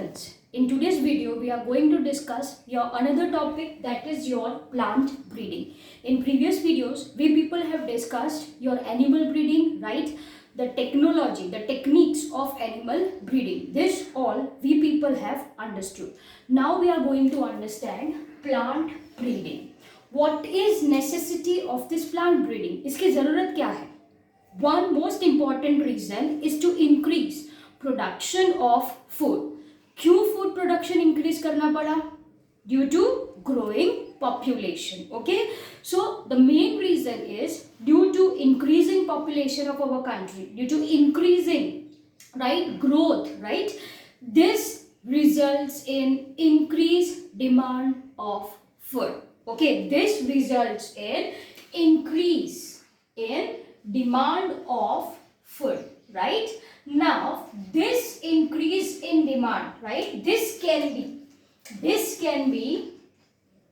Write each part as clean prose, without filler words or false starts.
students, in today's video we are going to discuss your another topic, that is your plant breeding. In previous videos we people have discussed your animal breeding, right? The technology, the techniques of animal breeding. This all we people have understood. Now we are going to understand plant breeding. What is necessity of this plant breeding? इसकी ज़रूरत क्या है? One most important reason is to increase production of food. क्यों food production increase करना पड़ा? Due to growing population. Okay, so the main reason is due to increasing population of our country, due to increasing, right, growth, right? This results in increased demand of food. Okay, this results in increase in demand of food, right? Now this increase in demand, right, this can be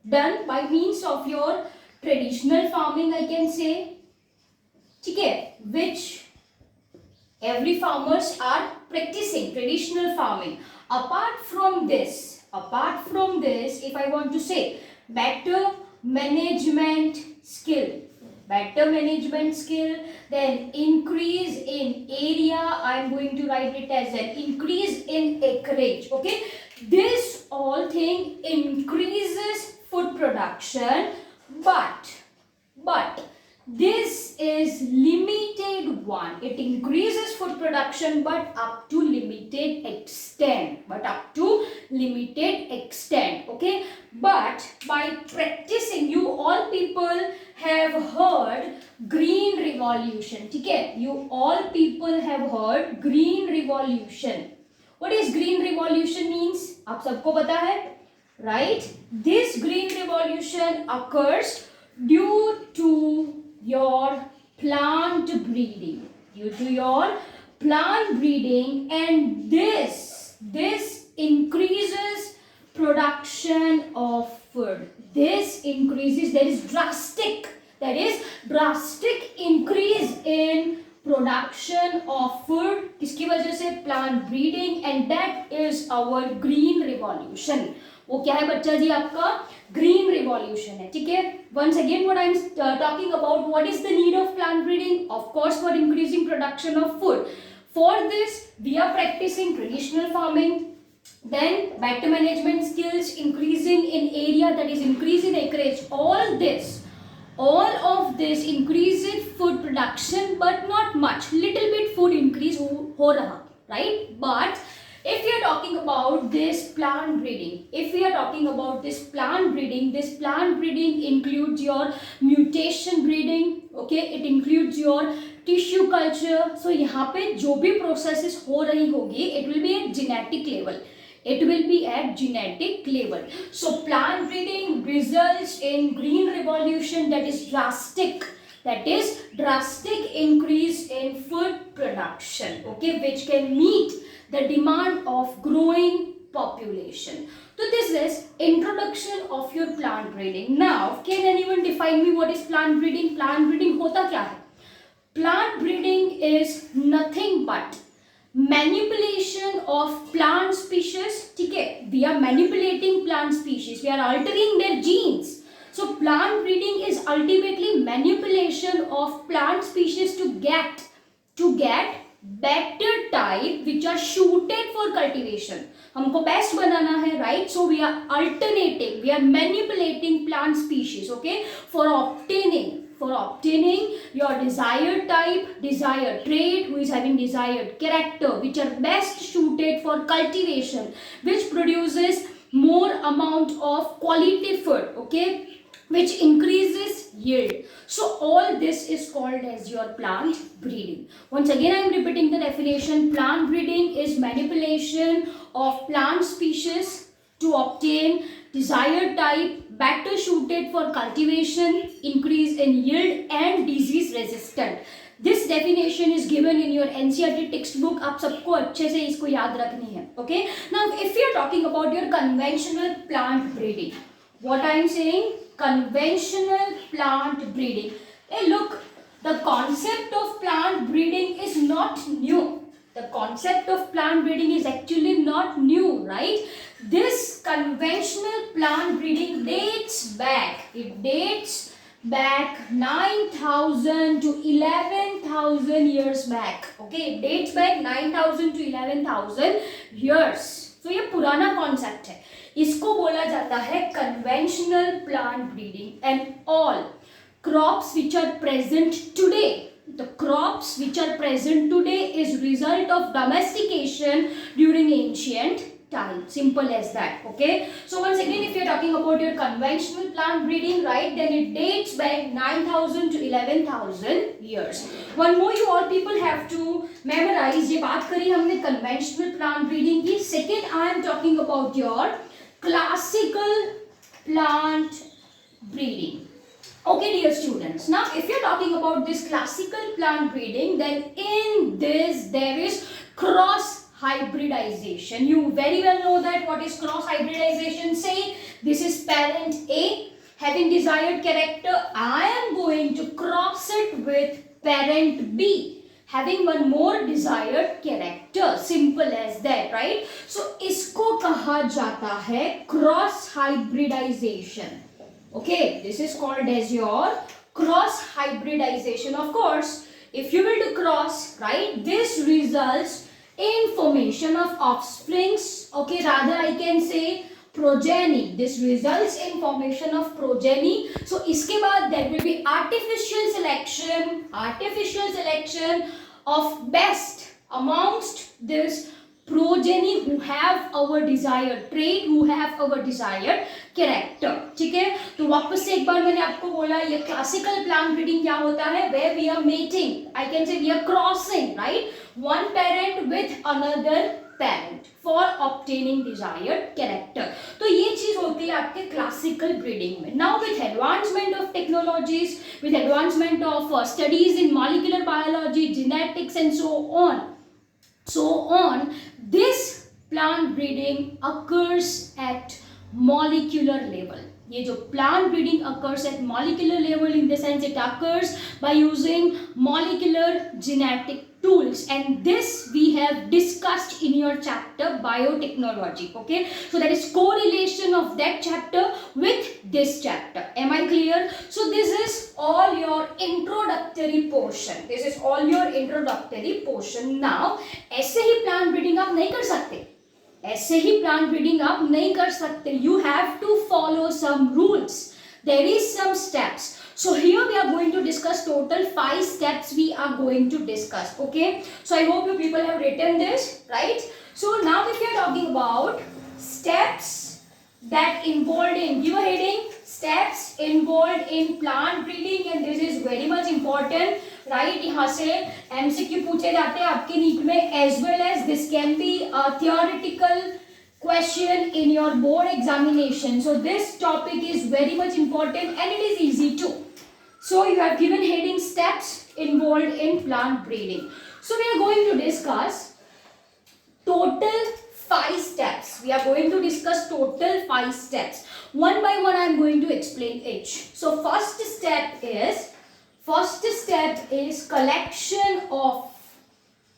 done by means of your traditional farming, I can say, okay, which every farmers are practicing traditional farming. Apart from this, if I want to say better management skill, then increase in area, I am going to write it as an increase in acreage. Okay, this all thing increases food production, but this is limited one. It increases food production but up to limited extent. Okay, but by practicing, you all people have heard green revolution. Okay, you all people have heard green revolution. What is green revolution means? आप सबको पता है, right? This green revolution occurs due to your plant breeding, and this increases production of food. There is drastic increase in production of food. किसकी वजह से? Plant breeding, and that is our green revolution. वो क्या है बच्चा जी? आपका green revolution है, ठीक है? Once again, what I am talking about, what is the need of plant breeding? Of course, for increasing production of food. For this, we are practicing traditional farming, then better management skills, increasing in area, that is increase in acreage. All of this increases food production, but not much. Little bit food increase हो रहा, right? But if we are talking about this plant breeding, this plant breeding includes your mutation breeding, okay? It includes your tissue culture. So यहाँ पे जो भी processes हो रही होगी, it will be at genetic level. So plant breeding results in green revolution, that is drastic increase in food production, okay, which can meet the demand of growing population. So this is introduction of your plant breeding. Now, can anyone define me what is plant breeding? Plant breeding होता क्या है? Plant breeding is nothing but manipulation of plant species. ठीक है? We are manipulating plant species. We are altering their genes. So plant breeding is ultimately manipulation of plant species to get better type which are suited for cultivation. हमको best बनाना है, right? So we are manipulating plant species, okay, for obtaining your desired type, desired trait, who is having desired character, which are best suited for cultivation, which produces more amount of quality food, okay, which increases yield. So all this is called as your plant breeding. Once again, I am repeating the definition. Plant breeding is manipulation of plant species to obtain desired type, better suited for cultivation, increase in yield and disease resistant. This definition is given in your NCERT textbook. आप सबको अच्छे से इसको याद रखनी है, okay? Now, if we are talking about your conventional plant breeding, what I am saying, conventional plant breeding. Hey, look, the concept of plant breeding is not new. The concept of plant breeding is actually not new, right? This conventional plant breeding dates back. It dates back 9,000 to 11,000 years back. Okay, it dates back 9,000 to 11,000 years. So ये पुराना concept है. इसको बोला जाता है conventional plant breeding, and all crops which are present today. The crops which are present today is result of domestication during ancient time. Simple as that. Okay. So once again, if you are talking about your conventional plant breeding, right, then it dates back 9,000 to 11,000 years. One more you all people have to memorize. ये बात करी हमने conventional plant breeding की. Second, I am talking about your classical plant breeding. Okay, dear students, now if you are talking about this classical plant breeding, then in this there is cross hybridization. You very well know that what is cross hybridization. Say this is parent A having desired character. I am going to cross it with parent B having one more desired character. Simple as that, right? So इसको कहा जाता है cross hybridization. Okay, this is called as your cross hybridization. Of course, if you will do cross, right, this results in formation of offsprings. Okay, rather I can say progeny. This results in formation of progeny. So इसके बाद there will be artificial selection of best amongst this progeny who have our desired trait, who have our desired character. ठीक है, तो वापस से एक बार मैंने आपको बोला ये classical plant breeding क्या होता है, where we are mating, I can say we are crossing, right, one parent with another parent for obtaining desired character. तो ये चीज होती है आपके classical breeding में. Now with advancement of technologies, with advancement of studies in molecular biology, genetics and so on, this plant breeding occurs at molecular level. ये जो plant breeding occurs at molecular level, in the sense it occurs by using molecular genetic tools, and this we have discussed in your chapter biotechnology. Okay, so that is correlation of that chapter with this chapter. Am I clear? So this is all your introductory portion. This is all your introductory portion. Now ऐसे ही plant breeding आप नहीं कर सकते, ऐसे ही plant breeding आप नहीं कर सकते. You have to follow some rules. There is some steps. So here we are going to discuss total 5 steps we are going to discuss. Okay. So I hope you people have written this, right? So now if you are talking about steps that involved in, give a heading, steps involved in plant breeding, and this is very much important, right? यहाँ से MCQ पूछे जाते हैं आपके NEET में, as well as this can be a theoretical question in your board examination. So this topic is very much important and it is easy too. So you have given heading steps involved in plant breeding. So we are going to discuss total 5 steps. We are going to discuss total 5 steps. One by one I am going to explain each. So first step is collection of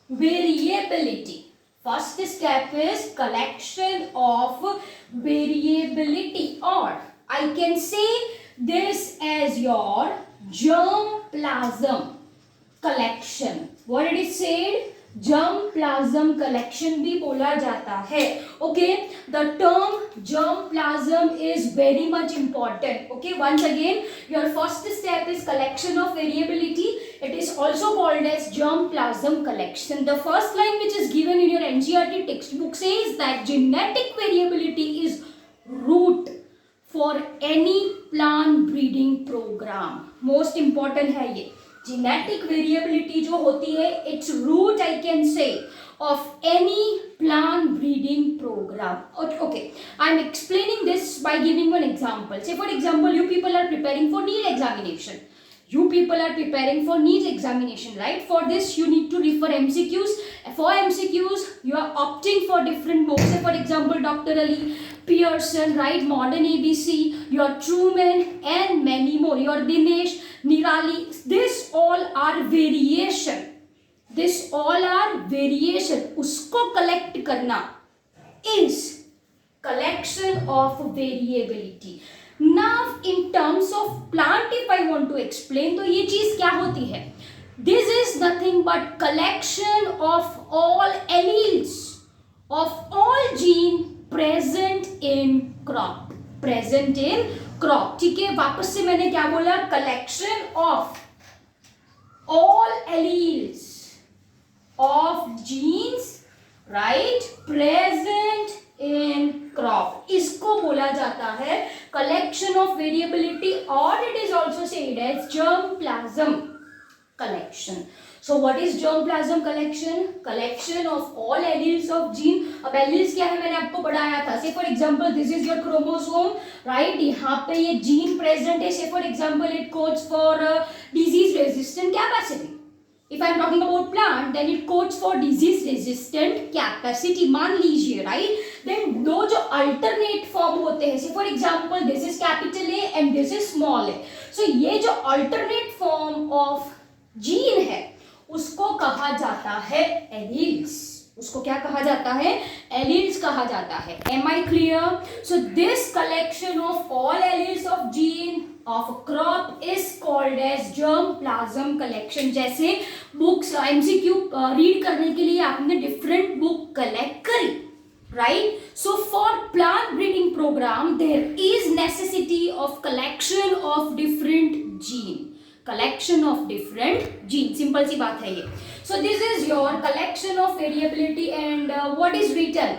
variability. First step is collection of variability, or I can say this as your germplasm collection. What did it say? Germplasm collection भी बोला जाता है. Okay, the term germplasm is very much important. Okay, once again, your first step is collection of variability. It is also called as germplasm collection. The first line which is given in your NCERT textbook says that genetic variability is root for any plant breeding program. Most important है ये. Genetic variability जो होती है, it's root I can say of any plant breeding program. Okay, I am explaining this by giving one example. Say for example, you people are preparing for NEET examination. You people are preparing for NEET examination, right? For this you need to refer MCQs. For MCQs you are opting for different books. Say for example, Dr. Ali, Pearson, right? Modern ABC, your Truman and many more. Your Dinesh, Nirali. This all are variation this all are variation, उसको collect करना is collection of variability. Now in terms of plant if I want to explain, तो ये चीज क्या होती है? This is nothing but collection of all alleles of all gene present in crop. Present in crop. ठीक है, वापस से मैंने क्या बोला? collection of all alleles of genes, right, present in crop. इसको बोला जाता है collection of variability, or it is also said as germplasm collection. So what is germplasm collection? Collection of all alleles of gene. अब alleles क्या है मैंने आपको पढ़ाया था. Say for example this is your chromosome, right? यहाँ पे ये gene present है. Say for example it codes for disease resistant capacity. If I am talking about plant, then it codes for disease resistant capacity. मान लीजिए, right? Then दो जो alternate form होते हैं, say for example this is capital A and this is small a. So ये जो alternate form of gene है, उसको कहा जाता है alleles. उसको क्या कहा जाता है? Alleles कहा जाता है. Am I clear? So this collection of all alleles of gene of a crop is called as germplasm collection. जैसे बुक्स MCQ रीड करने के लिए आपने डिफरेंट बुक कलेक्ट करी, right? So for plant breeding program there is necessity of collection of different gene. Collection of different gene. Simple सी बात है ये. So this is your collection of variability and what is written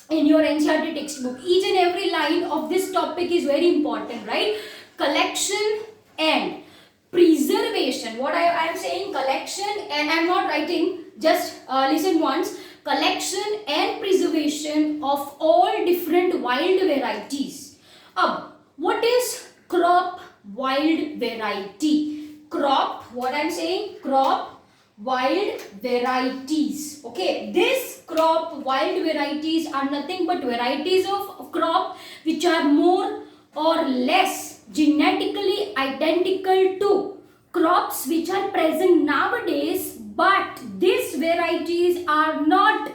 in your NCERT textbook. Each and every line of this topic is very important, right? Collection and preservation. What I am saying, collection, and I am not writing, just listen once. Collection and preservation of all different wild varieties. Ab, what is crop wild variety? Crop, what I am saying, crop wild varieties. Okay, this crop wild varieties are nothing but varieties of crop which are more or less genetically identical to crops which are present nowadays, but these varieties are not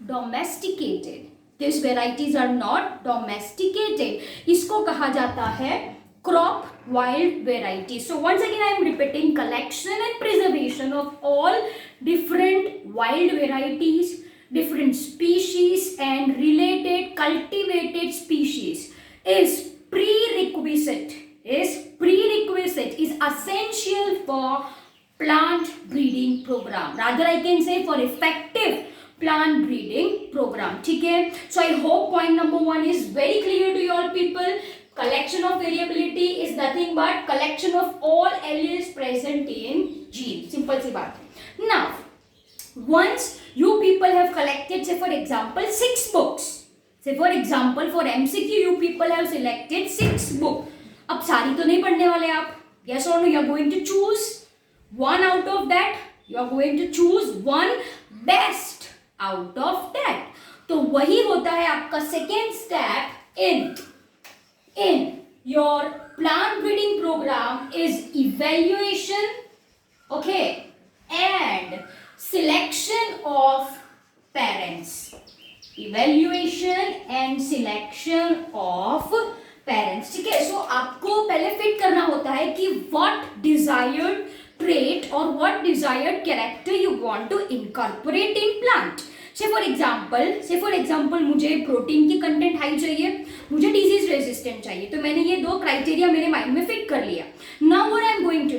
domesticated. These varieties are not domesticated. इसको कहा जाता है crop wild variety. So once again I am repeating, collection and preservation of all different wild varieties, different species and related cultivated species is prerequisite, is essential for plant breeding program. Rather I can say for effective plant breeding program. ठीक है? So I hope point number 1 is very clear to you all people. Collection of variability is nothing but collection of all alleles present in gene. Simple सी बात. Now, once you people have collected, say for example 6 books. Say for example for MCQ you people have selected 6 books. अब सारी तो नहीं पढ़ने वाले आप. Yes or no? You are going to choose one out of that. You are going to choose one best out of that. तो वही होता है आपका second step in your plant breeding program is evaluation, okay, and selection of parents. Evaluation and selection of parents. ठीक है, सो आपको पहले fit करना होता है कि what desired trait or what desired character you want to incorporate in plant. Say for example मुझे protein की कंटेंट हाई चाहिए, मुझे डिजीज रेजिस्टेंट चाहिए, तो मैंने ये 2 क्राइटेरिया मेरे माइंड में फिट कर लिया. Now what I am going to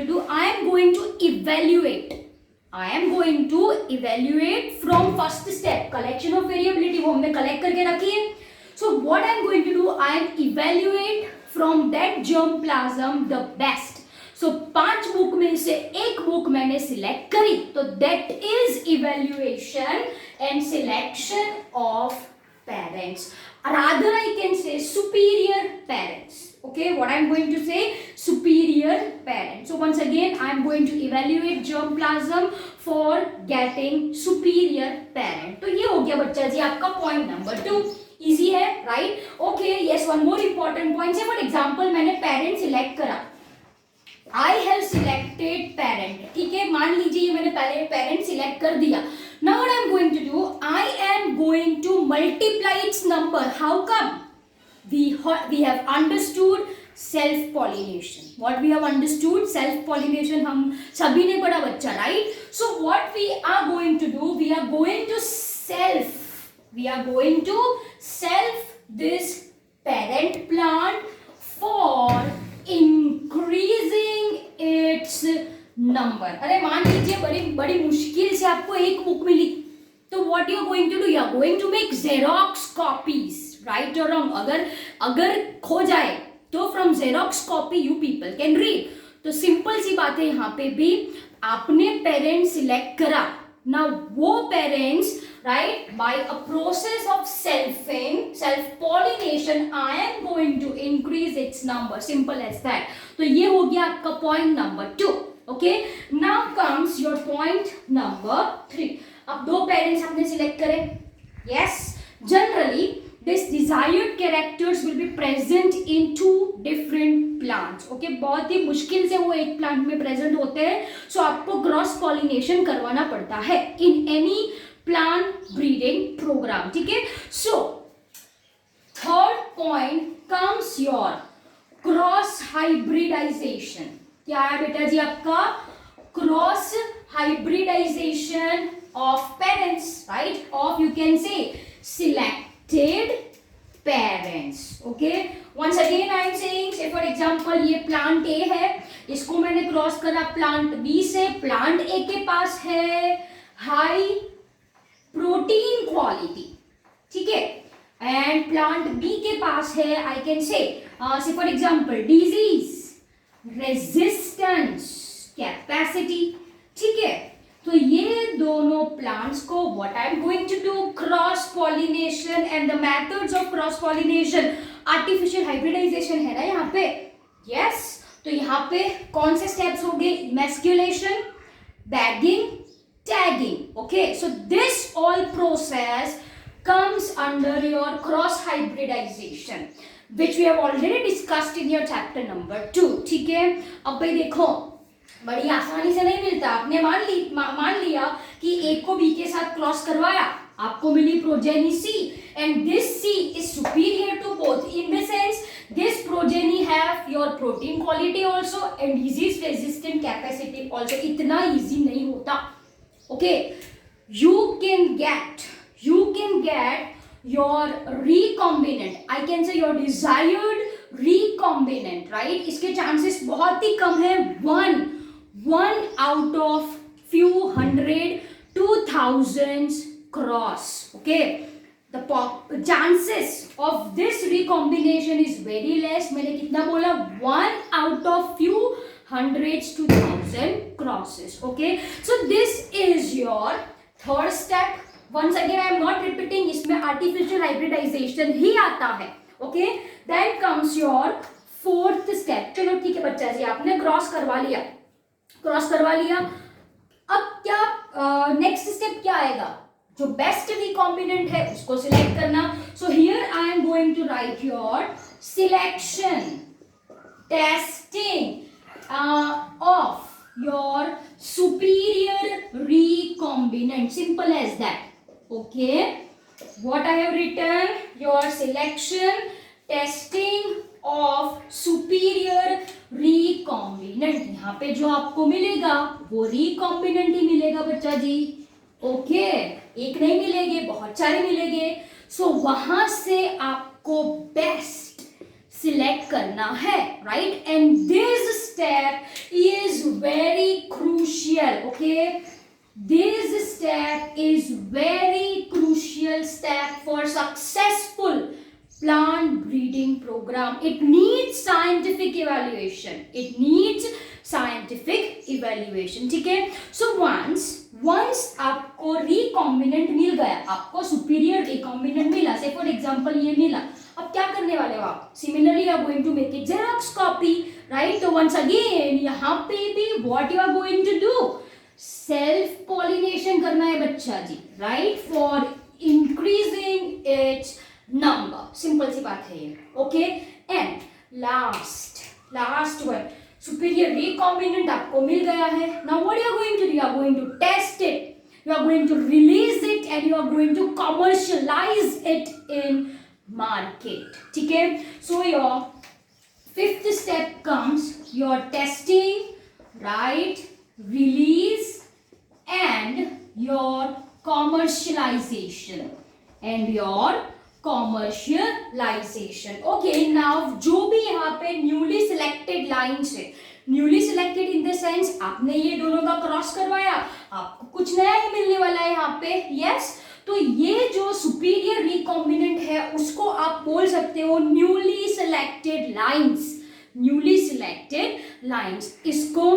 do, I am going to evaluate from first step, collection of variability, वो हमने कलेक्ट करके रखी है. So what I am going to do, I am evaluate from that germplasm the best. So 5 book में से एक book मैंने select करी, तो that is evaluation and selection of parents. Rather I can say superior parents. Okay, what I am going to say, superior parents. So once again I am going to evaluate germplasm for getting superior parent. तो ये हो गया बच्चा जी आपका point number 2. Easy है, right? Okay, yes, one more important point. Say for example मैंने parent select करा, I have selected parent, ठीक है, मान लीजिए ये मैंने पहले पेरेंट सिलेक्ट कर दिया. Now what I am going to do, I am going to multiply its number. How come? we have understood self pollination. What we have understood? Self pollination हम सभी ने पढ़ा बच्चा, right? So what we are going to do, we are going to self this parent plant for increasing its number. अरे मान लीजिए बड़ी बड़ी मुश्किल से आपको एक बुक मिली, तो what you are going to do, you are going to make Xerox copies, right or wrong? अगर खो जाए तो from Xerox copy you people can read. तो सिंपल सी बात है, यहाँ पे भी आपने पेरेंट सिलेक्ट करा. Now वो parents, right, by a process of self pollination, I am going to increase its number. Simple as that. तो ये हो गया आपका point number 2. Okay, now comes your point number 3. अब दो पेरेंट्स आपने सिलेक्ट करे. Yes, generally this desired characters will be present in two different plants. Okay, बहुत ही मुश्किल से वो एक प्लांट में प्रेजेंट होते हैं, सो आपको क्रॉस पॉलिनेशन करवाना पड़ता है in any plant breeding programme. ठीक है, so third point comes your cross hybridisation. क्या है बेटा जी आपका? Cross hybridisation of parents, right, of you can say selected parents. Okay, once again I am saying, say for example ये plant A है, इसको मैंने क्रॉस करा प्लांट B से. प्लांट A के पास है हाई प्रोटीन क्वालिटी, ठीक है, एंड प्लांट B के पास है I can say for example disease resistance capacity. ठीक है, तो ये दोनों प्लांट्स को what I am going to do, cross pollination. And the methods of cross pollination, artificial hybridisation है ना यहाँ पे. यस, तो यहाँ पे कौन से स्टेप्स हो गए? Emasculation, bagging, tagging. Okay, so this all process comes under your cross hybridization which we have already discussed in your chapter number 2. ठीक है, अब भाई देखो बड़ी आसानी से नहीं मिलता. आपने मान लिया कि एक को बी के साथ क्रॉस करवाया, आपको मिली progeny C, and this C is superior to both in the sense this progeny have your protein quality also and disease resistant capacity also. इतना इजी नहीं होता. Okay, you can get your recombinant, I can say your desired recombinant, right? इसके chances बहुत ही कम है. one out of few hundred to thousands cross. Okay, the chances of this recombination is very less. मैंने कितना बोला? 1 out of few hundreds to thousand crosses. Okay, so this is your third step. Once again I am not repeating, इसमें artificial hybridization ही आता है. Okay, then comes your fourth step. चलो ठीक है बच्चा जी, आपने क्रॉस करवा लिया. अब क्या नेक्स्ट स्टेप क्या आएगा? जो बेस्ट रिकॉम्बिनेंट है उसको सिलेक्ट करना. So here I am going to write your selection testing of your superior recombinant. Simple as that. Okay, what I have written, your selection testing of superior recombinant. यहाँ पे जो आपको मिलेगा वो recombinant ही मिलेगा बच्चा जी. ओके, एक नहीं मिलेंगे, बहुत सारे मिलेंगे. सो वहां से आपको बेस्ट सिलेक्ट करना है, right, and this step is very crucial. Okay, this step is very crucial step for successful plant breeding program. It needs scientific evaluation. ठीक है, so once आपको recombinant मिल गया, आपको superior recombinant मिला, say for example ये मिला, अब क्या करने वाले हो आप? Similarly you are going to make a Xerox copy, right? तो once again यहाँ पे भी what you are going to do? Self pollination करना है बच्चा जी, right, for increasing its number. Simple सी बात है ये. Okay, and last one, superior recombinant आपको मिल गया है. Now what you are going to do? You are going to test it, you are going to release it and you are going to commercialize it in market. ठीक है. So your fifth step comes your testing, right, release and your commercialization Okay, now जो भी यहाँ पे newly selected lines है, newly selected in the sense आपने ये दोनों का क्रॉस करवाया, आपको कुछ नया ही मिलने वाला है यहाँ पे. यस, तो ये जो सुपीरियर रिकॉम्बिनेंट है उसको आप बोल सकते हो न्यूली सिलेक्टेड लाइंस. इसको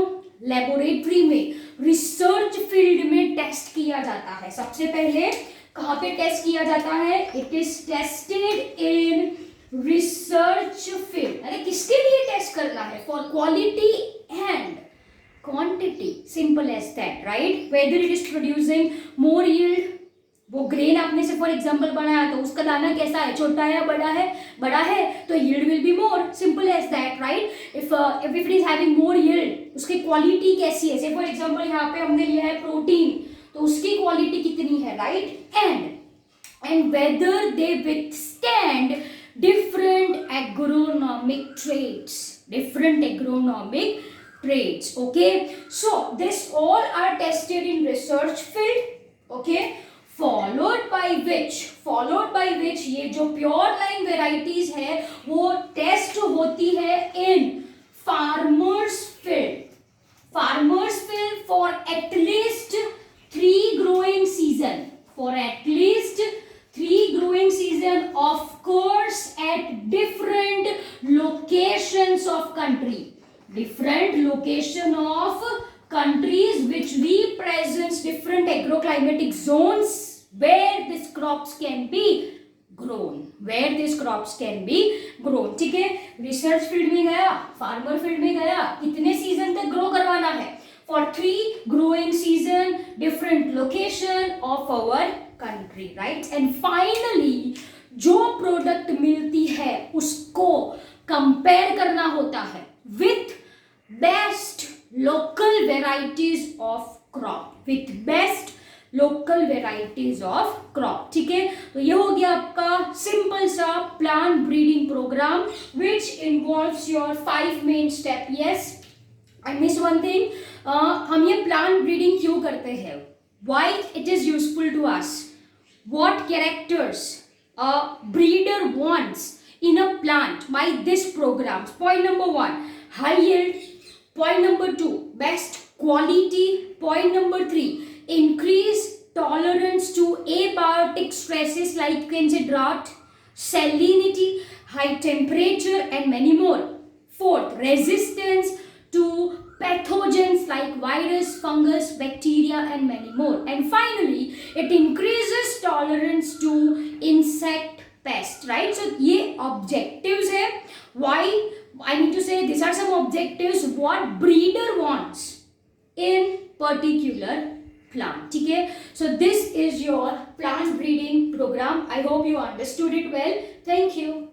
लेबोरेटरी में, रिसर्च फील्ड में टेस्ट किया जाता है. सबसे पहले कहाँ पे टेस्ट किया जाता है? It is tested in research field. अरे किसके लिए टेस्ट करना है? For quality and quantity, simple as that, right. Whether it is producing more yield, वो ग्रेन आपने से फॉर एग्जांपल बनाया तो उसका दाना कैसा है, छोटा है या बड़ा है तो yield will be more, simple as that, right. If it is having more yield, उसकी क्वालिटी कैसी है? से फॉर एग्जांपल यहाँ पे हमने लिया है प्रोटीन, तो उसकी क्वालिटी कितनी है, right. And whether they withstand different agronomic traits, okay. So this all are tested in research field, okay, followed by which ये जो pure line varieties है वो टेस्ट होती है in farmers field for at least 3 growing season, of course at different locations of countries which represents different agroclimatic zones where these crops can be grown. ठीक है. Research field में गया, farmer field में गया, कितने season तक grow करवाना है? For 3 growing season, different location of our country, right. And finally जो प्रोडक्ट मिलती है उसको कंपेयर करना होता है with best local varieties of crop. ठीक है. तो ये हो गया आपका सिंपल सा plant breeding programme which involves your 5 main step. Yes, I missed one thing. हम ये प्लांट ब्रीडिंग क्यों करते हैं? Why it is useful to us? What characters a breeder wants in a plant by this program? Point number 1, high yield. Point number 2, best quality. Point number 3, increase tolerance to abiotic stresses like you can say drought, salinity, high temperature and many more. 4th, resistance to pathogens like virus, fungus, bacteria and many more. And finally, it increases tolerance to insect pest, right. So ये objectives है. Why I need to say these are some objectives what breeder wants in particular plant. ठीक है. So this is your plant breeding program. I hope you understood it well. Thank you.